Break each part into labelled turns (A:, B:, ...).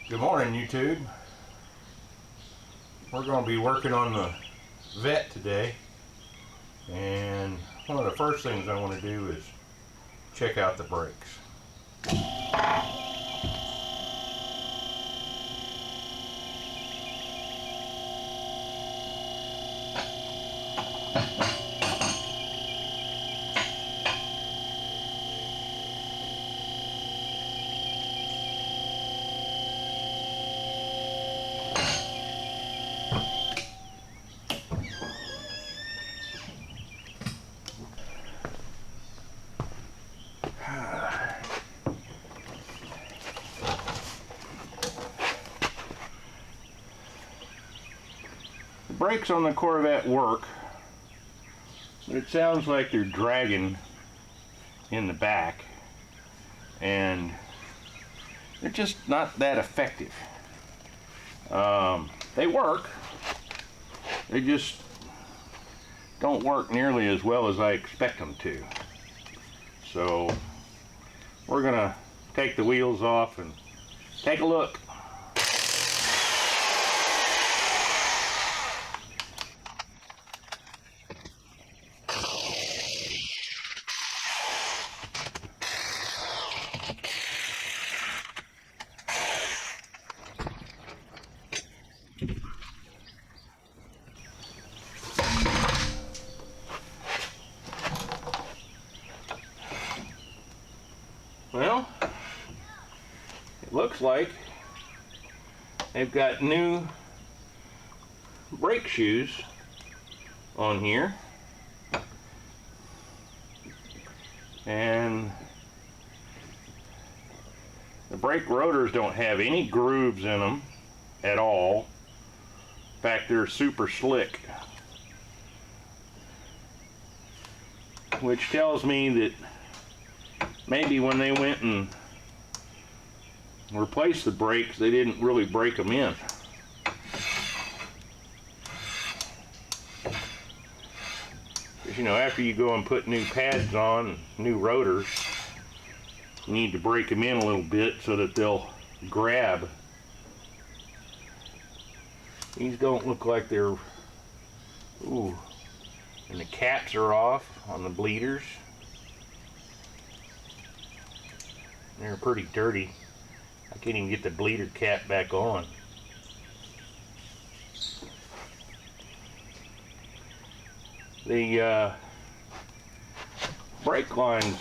A: Good morning, YouTube. We're going to be working on the Vette today, and one of the first things I want to do is check out the brakes. Brakes on the Corvette work, but it sounds like they're dragging in the back, and they're just not that effective. They work, they just don't work nearly as well as I expect them to. So we're gonna take the wheels off and take a look. Well, it looks like they've got new brake shoes on here, and the brake rotors don't have any grooves in them at all. In fact, they're super slick, which tells me that maybe when they went and replaced the brakes, they didn't really break them in. Because, you know, after you go and put new pads on, new rotors, you need to break them in a little bit so that they'll grab. These don't look like they're, ooh, and the caps are off on the bleeders. They're pretty dirty. I can't even get the bleeder cap back on. The brake lines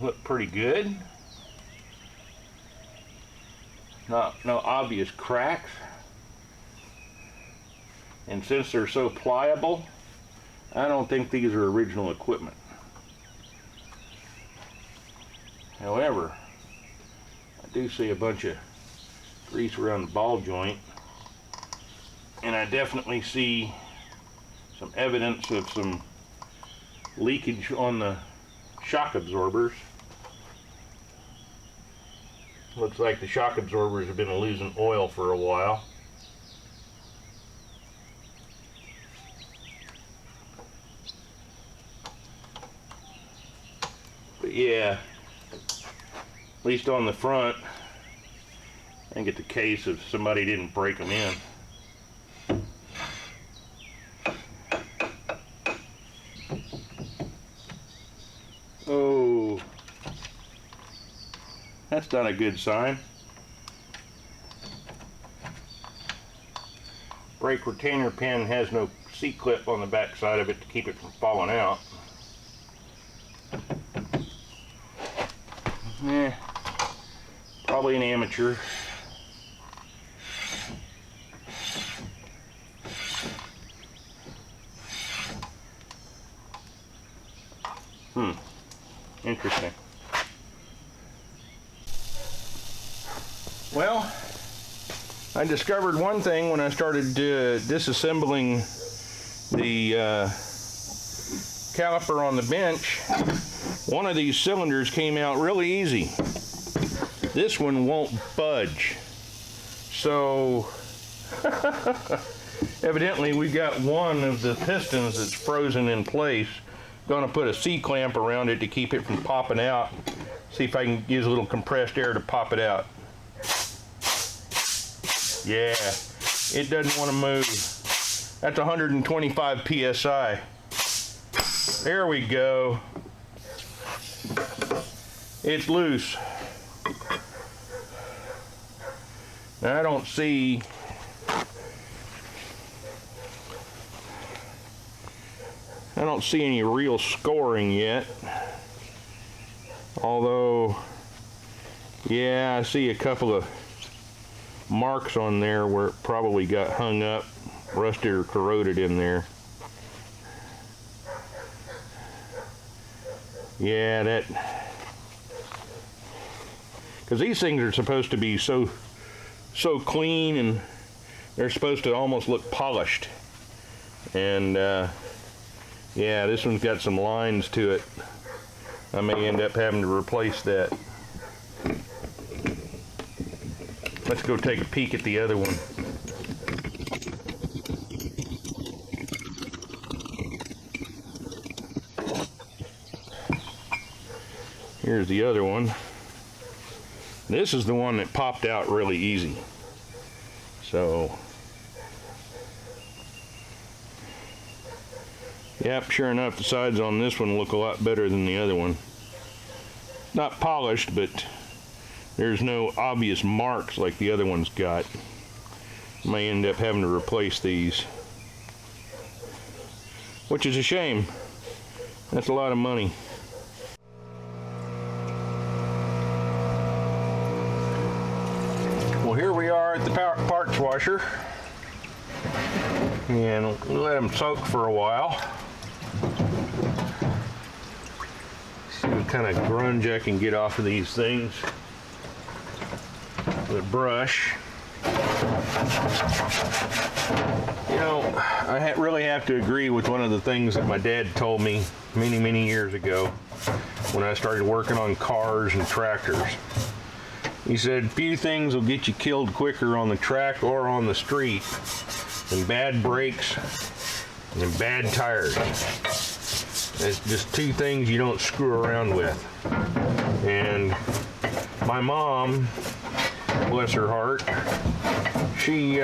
A: look pretty good. No obvious cracks. And since they're so pliable, I don't think these are original equipment. However, I do see a bunch of grease around the ball joint, and I definitely see some evidence of some leakage on the shock absorbers. Looks like the shock absorbers have been losing oil for a while. But yeah, at least on the front, I think it's a case of somebody didn't break them in. Oh, that's not a good sign. Brake retainer pin has no C-clip on the back side of it to keep it from falling out. Yeah. Probably an amateur. Interesting. Well, I discovered one thing when I started disassembling the caliper on the bench. One of these cylinders came out really easy. This one won't budge. So evidently we've got one of the pistons that's frozen in place. Going to put a C-clamp around it to keep it from popping out. See if I can use a little compressed air to pop it out. Yeah, it doesn't want to move. That's 125 PSI. There we go. It's loose. Now, I don't see any real scoring yet. Although, yeah, I see a couple of marks on there where it probably got hung up, rusted or corroded in there. Yeah, that, because these things are supposed to be so clean, and they're supposed to almost look polished. And yeah, this one's got some lines to it. I may end up having to replace that. Let's go take a peek at the other one. Here's the other one. This is the one that popped out really easy. So, yep, sure enough, the sides on this one look a lot better than the other one. Not polished, but there's no obvious marks like the other one's got. May end up having to replace these, which is a shame. That's a lot of money. Well, here we are at the parts washer, and we'll let them soak for a while. See what kind of grunge I can get off of these things with a brush. You know, I really have to agree with one of the things that my dad told me many years ago when I started working on cars and tractors. He said, few things will get you killed quicker on the track or on the street than bad brakes and bad tires. It's just two things you don't screw around with. And my mom, bless her heart, she,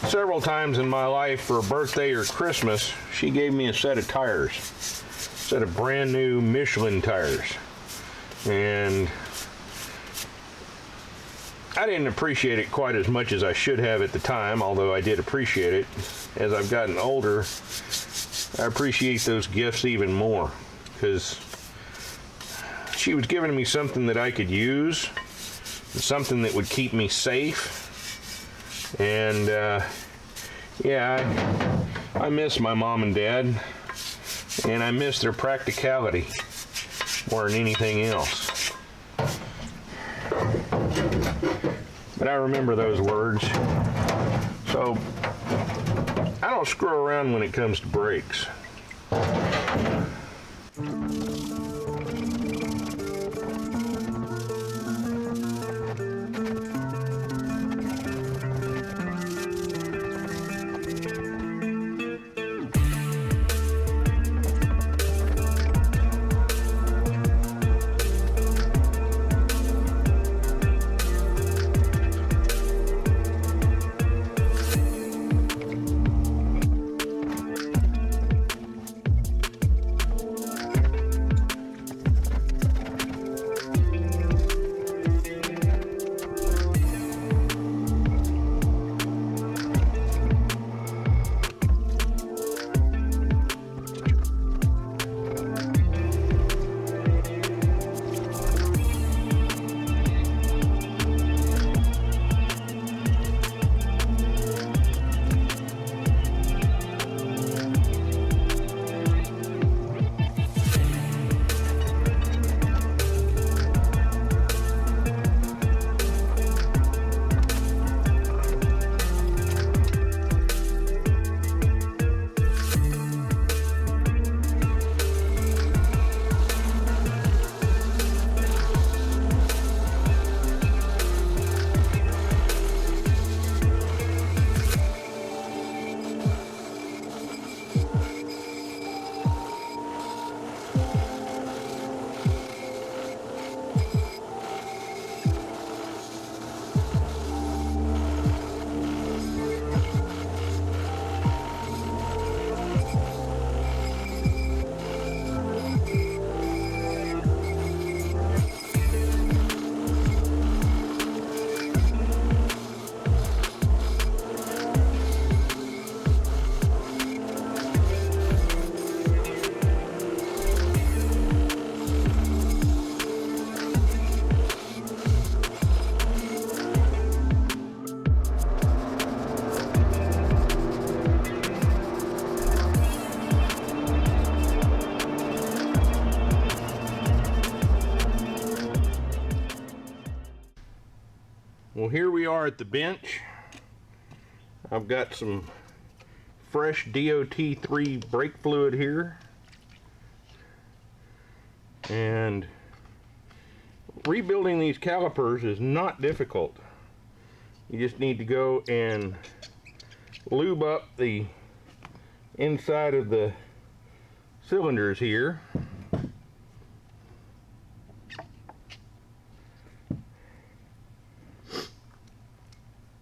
A: several times in my life for a birthday or Christmas, she gave me a set of tires, a set of brand new Michelin tires. And I didn't appreciate it quite as much as I should have at the time, although I did appreciate it. As I've gotten older, I appreciate those gifts even more, because she was giving me something that I could use, something that would keep me safe. And yeah, I miss my mom and dad, and I miss their practicality more than anything else. But I remember those words. So I don't screw around when it comes to brakes. we are at the bench. I've got some fresh DOT3 brake fluid here. And rebuilding these calipers is not difficult. You just need to go and lube up the inside of the cylinders here.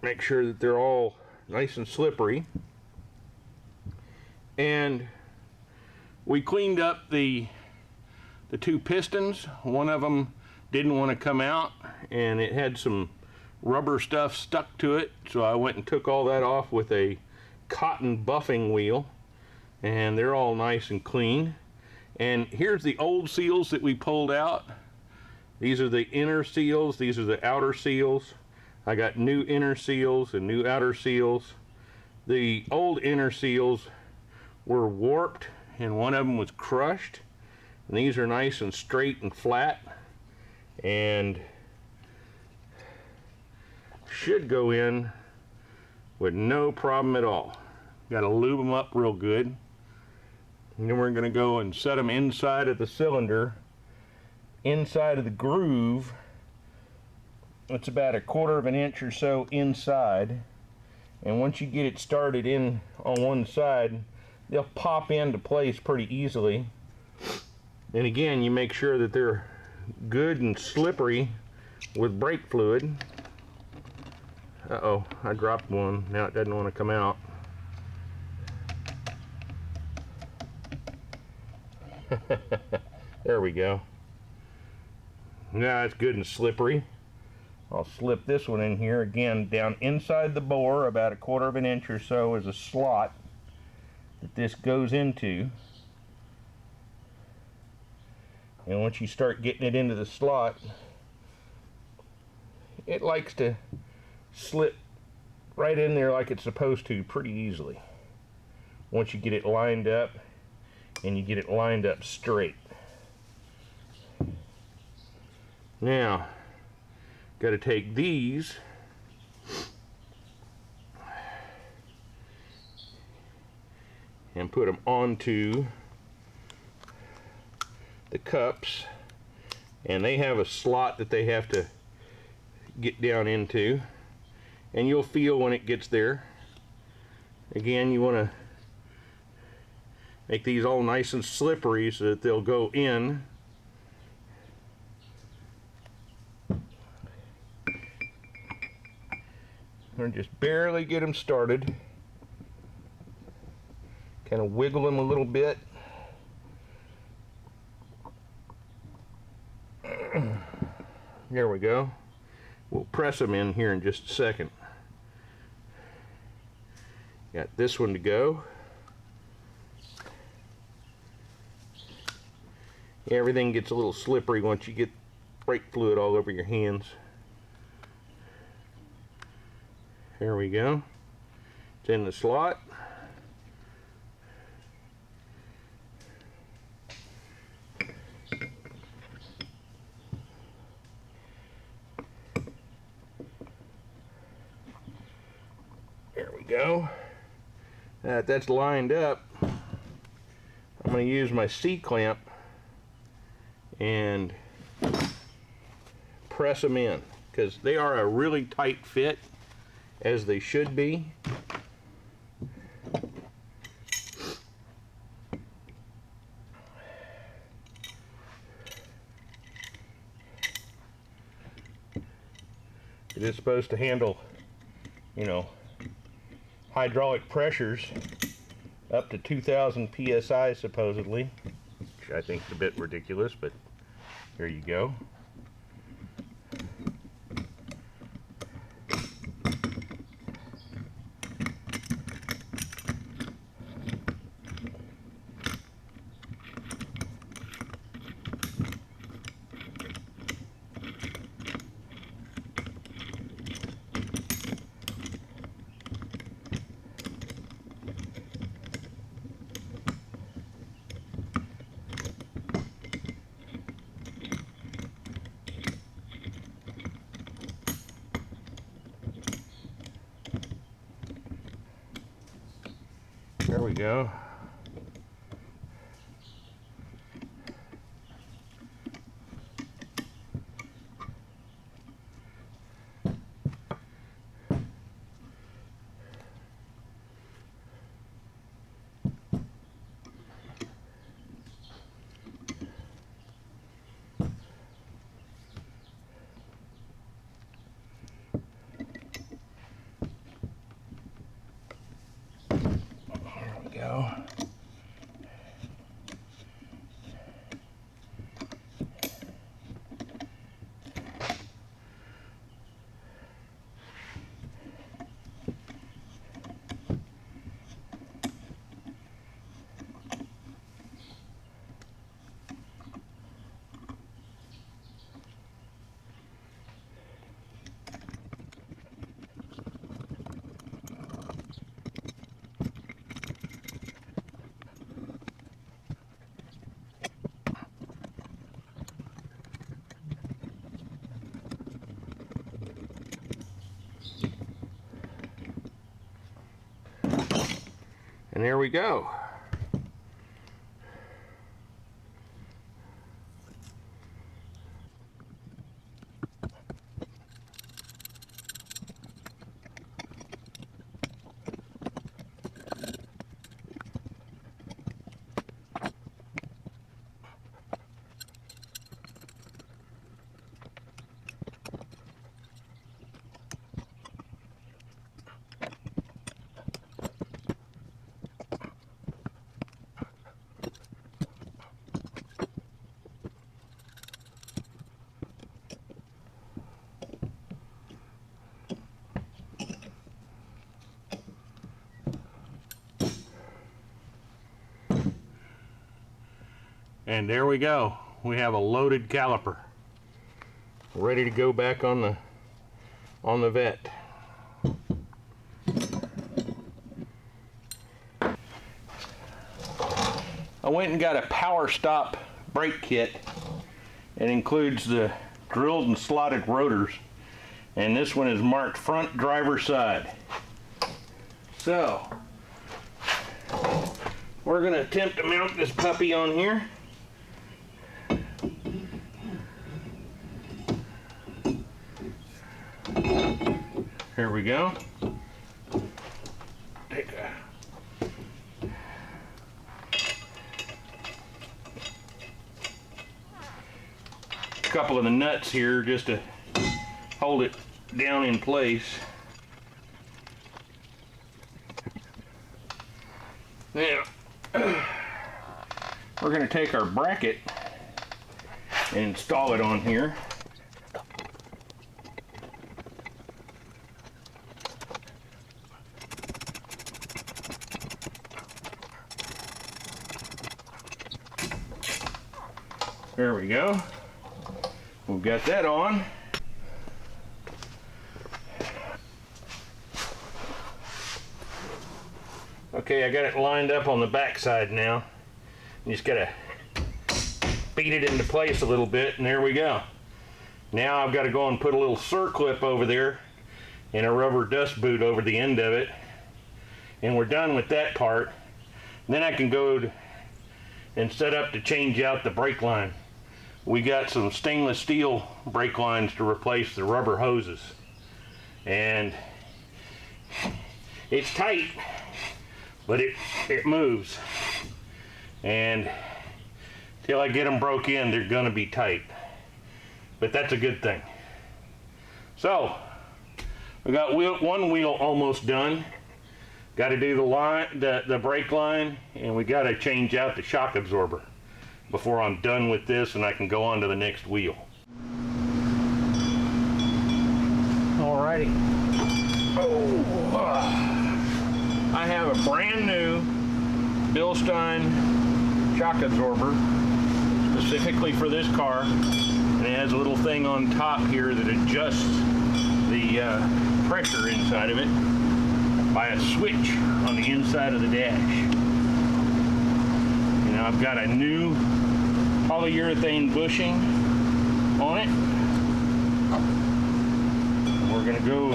A: Make sure that they're all nice and slippery. And we cleaned up the two pistons. One of them didn't want to come out and it had some rubber stuff stuck to it, so I went and took all that off with a cotton buffing wheel, and they're all nice and clean. And here's the old seals that we pulled out. These are the inner seals, these are the outer seals. I got new inner seals and new outer seals. The old inner seals were warped and one of them was crushed, and these are nice and straight and flat and should go in with no problem at all. Got to lube them up real good, and then we're going to go and set them inside of the cylinder, inside of the groove. It's about 1/4 of an inch or so inside, and once you get it started in on one side, they'll pop into place pretty easily. And again, you make sure that they're good and slippery with brake fluid. Uh-oh, I dropped one. Now it doesn't want to come out. There we go. Now it's good and slippery. I'll slip this one in here again. Down inside the bore, about 1/4 of an inch or so, is a slot that this goes into. And once you start getting it into the slot, it likes to slip right in there like it's supposed to pretty easily. Once you get it lined up and you get it lined up straight. Now, got to take these and put them onto the cups, and they have a slot that they have to get down into, and you'll feel when it gets there. Again, you want to make these all nice and slippery so that they'll go in. Or just barely get them started. Kind of wiggle them a little bit. There we go. We'll press them in here in just a second. Got this one to go. Everything gets a little slippery once you get brake fluid all over your hands. There we go. It's in the slot. There we go. That's lined up. I'm going to use my C-clamp and press them in, because they are a really tight fit, as they should be. It is supposed to handle, you know, hydraulic pressures up to 2,000 psi supposedly, which I think is a bit ridiculous, but here you go. There we go. Go. And there we go. And there we go. We have a loaded caliper ready to go back on the Vette. I went and got a power stop brake kit. It includes the drilled and slotted rotors, and this one is marked front driver's side. So we're going to attempt to mount this puppy on here. Here we go. Take a couple of the nuts here just to hold it down in place. Now, we're going to take our bracket and install it on here. There we go. We've got that on. Okay, I got it lined up on the back side now. You just gotta beat it into place a little bit, and there we go. Now I've got to go and put a little circlip over there and a rubber dust boot over the end of it, and we're done with that part. Then I can go and set up to change out the brake line. We got some stainless steel brake lines to replace the rubber hoses, and it's tight, but it moves, and till I get them broke in, they're gonna be tight, but that's a good thing. So we got one wheel almost done. Got to do the brake line, and we got to change out the shock absorber before I'm done with this and I can go on to the next wheel. Alrighty. I have a brand new Bilstein shock absorber specifically for this car, and it has a little thing on top here that adjusts the pressure inside of it by a switch on the inside of the dash. You know, I've got a new polyurethane bushing on it. We're gonna go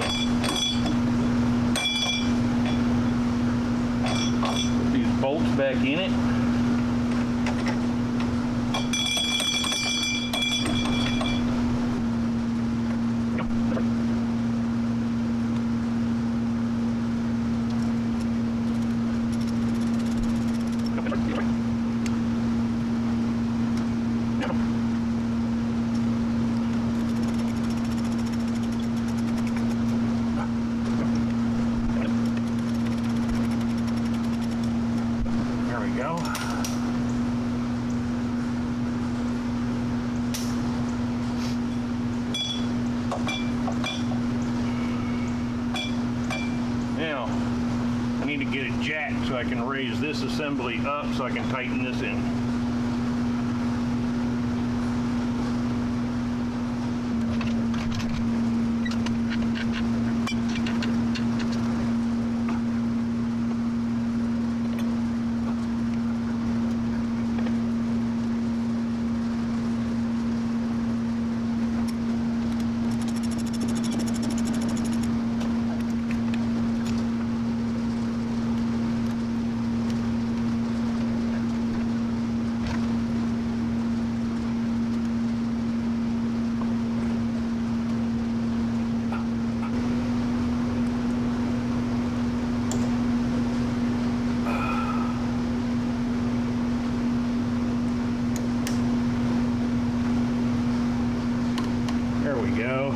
A: put these back in it. Now, I need to get it jacked so I can raise this assembly up so I can tighten this in. There we go.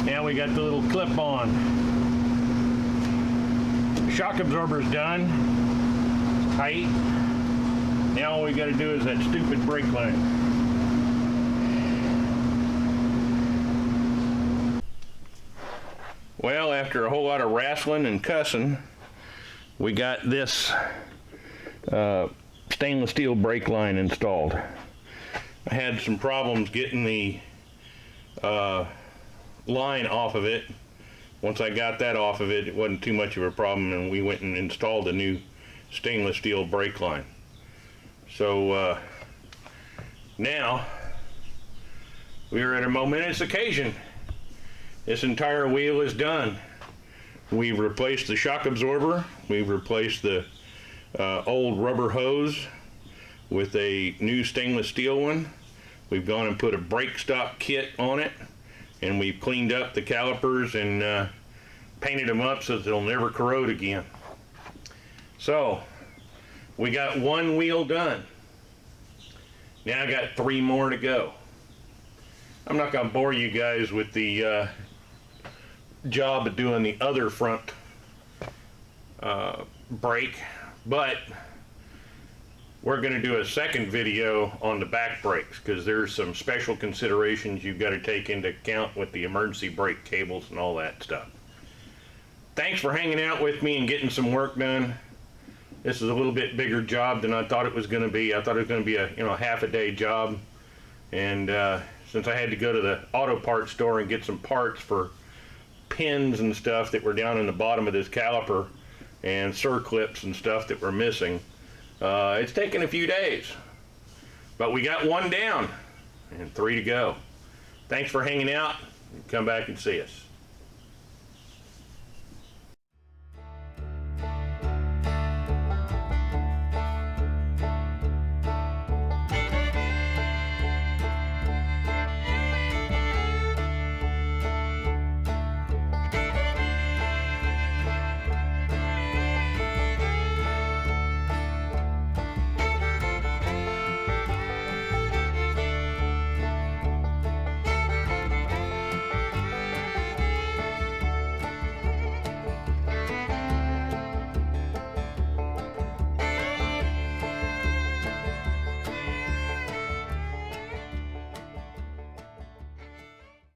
A: Now we got the little clip on. Shock absorber's done. It's tight. Now all we got to do is that stupid brake line. Well, after a whole lot of wrestling and cussing, we got this stainless steel brake line installed. I had some problems getting the line off of it. Once I got that off of it, it wasn't too much of a problem, and we went and installed a new stainless steel brake line. So now we are at a momentous occasion. This entire wheel is done. We've replaced the shock absorber. We've replaced the old rubber hose with a new stainless steel one. We've gone and put a brake stop kit on it, and we've cleaned up the calipers and painted them up so that they'll never corrode again. So we got one wheel done. Now I got 3 more to go. I'm not going to bore you guys with the job of doing the other front brake, but we're going to do a second video on the back brakes, because there's some special considerations you've got to take into account with the emergency brake cables and all that stuff. Thanks for hanging out with me and getting some work done. This is a little bit bigger job than I thought it was going to be. I thought it was going to be a half a day job, and since I had to go to the auto parts store and get some parts for pins and stuff that were down in the bottom of this caliper and circlips and stuff that were missing, it's taken a few days, but we got 1 down and 3 to go. Thanks for hanging out. Come back and see us.